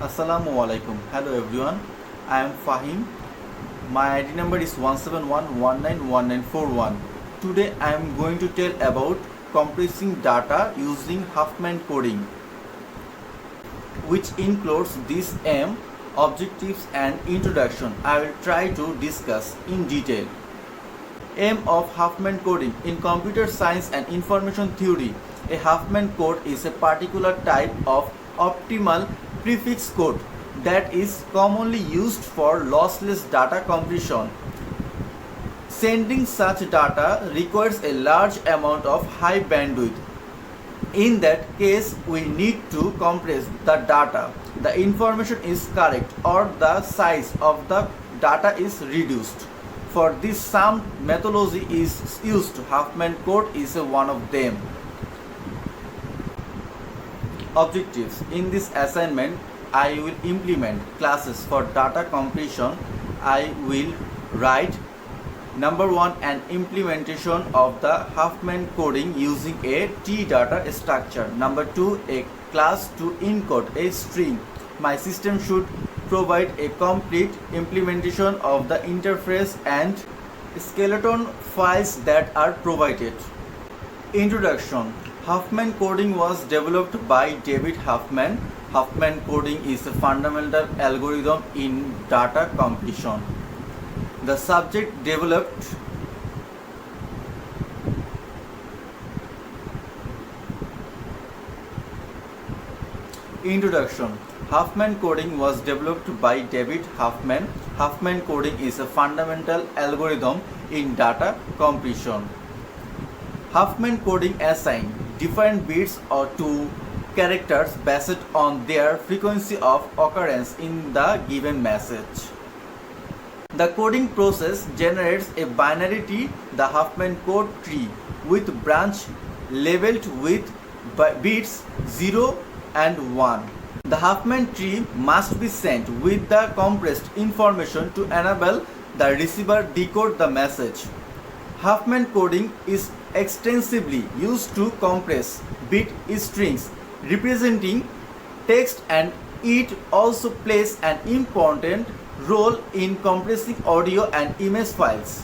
Assalamu alaikum. Hello everyone. I am Fahim. My ID number is 171191941. Today I am going to tell about compressing data using Huffman coding, which includes this aim, objectives and introduction. I will try to discuss in detail. Aim of Huffman coding. In computer science and information theory, a Huffman code is a particular type of optimal prefix code that is commonly used for lossless data compression. Sending such data requires a large amount of high bandwidth. In that case, we need to compress the data. The information is correct or the size of the data is reduced. For this, some methodology is used. Huffman code is one of them. Objectives. In this assignment, I will implement classes for data compression. I will write number 1, an implementation of the Huffman coding using a T-data structure. Number 2, a class to encode a string. My system should provide a complete implementation of the interface and skeleton files that are provided. Introduction. Huffman coding was developed by David Huffman. Huffman coding is a fundamental algorithm in data compression. The subject developed Introduction. Huffman coding was developed by David Huffman. Huffman coding is a fundamental algorithm in data compression. Huffman coding assigns different bits or to characters based on their frequency of occurrence in the given message. The coding process generates a binary tree, the Huffman code tree, with branch labeled with bits 0 and 1. The Huffman tree must be sent with the compressed information to enable the receiver decode the message. Huffman coding is extensively used to compress bit strings representing text, and it also plays an important role in compressing audio and image files.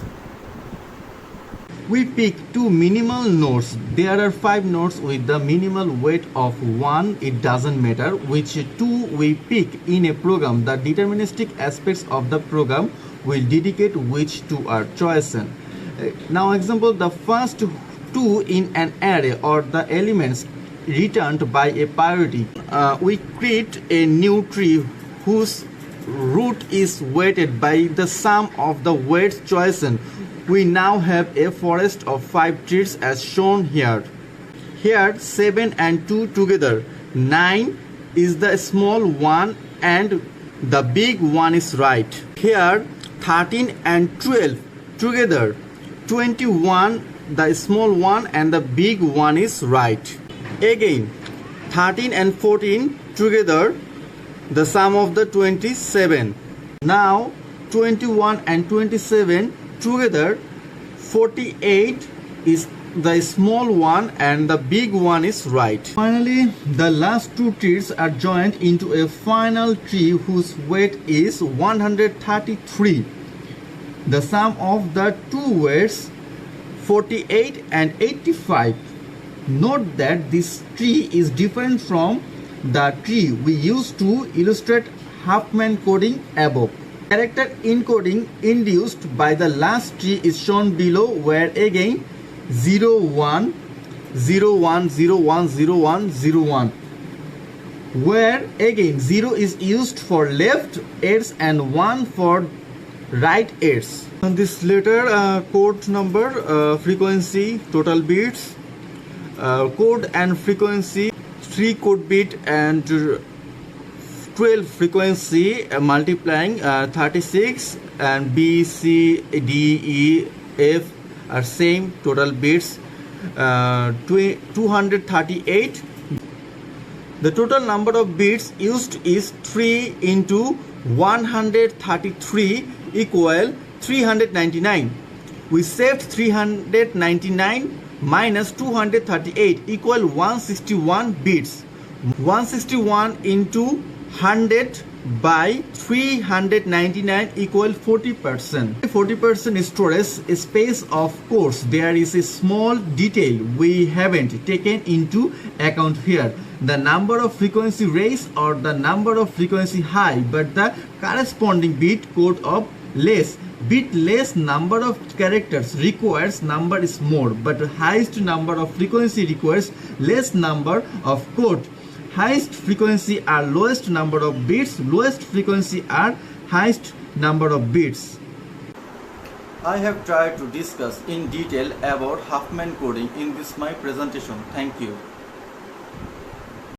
We pick two minimal nodes. There are 5 nodes with the minimal weight of 1. It doesn't matter which two we pick in a program. The deterministic aspects of the program will dedicate which two are chosen. Now example, the first two in an array or the elements returned by a priority. We create a new tree whose root is weighted by the sum of the weights chosen. We now have a forest of 5 trees as shown here. Here 7 and 2 together. 9 is the small one and the big one is right. Here 13 and 12 together. 21, the small one and the big one is right. Again 13 and 14 together, the sum of the 27. Now 21 and 27 together, 48 is the small one and the big one is right. Finally, the last two trees are joined into a final tree whose weight is 133. The sum of the two weights 48 and 85. Note that this tree is different from the tree we used to illustrate Huffman coding above. Character encoding induced by the last tree is shown below, where again 0 1 0 1 0 1 0 1 0 1, where again 0 is used for left edge and 1 for right edge. On this later code number, frequency, total bits, code and frequency, 3 code bit and 12 frequency multiplying 36, and B, C, D, E, F are same total bits 238. The total number of bits used is 3 into 133 equal 399. We saved 399 minus 238 equal 161 bits. 161 into 100 by 399 equal 40%. 40% storage space, of course, there is a small detail we haven't taken into account here. The number of frequency raised or the number of frequency high, but the corresponding bit code of less. Bit less number of characters requires number is more, but highest number of frequency requires less number of code. Highest frequency are lowest number of bits, lowest frequency are highest number of bits. I have tried to discuss in detail about Huffman coding in this my presentation. Thank you.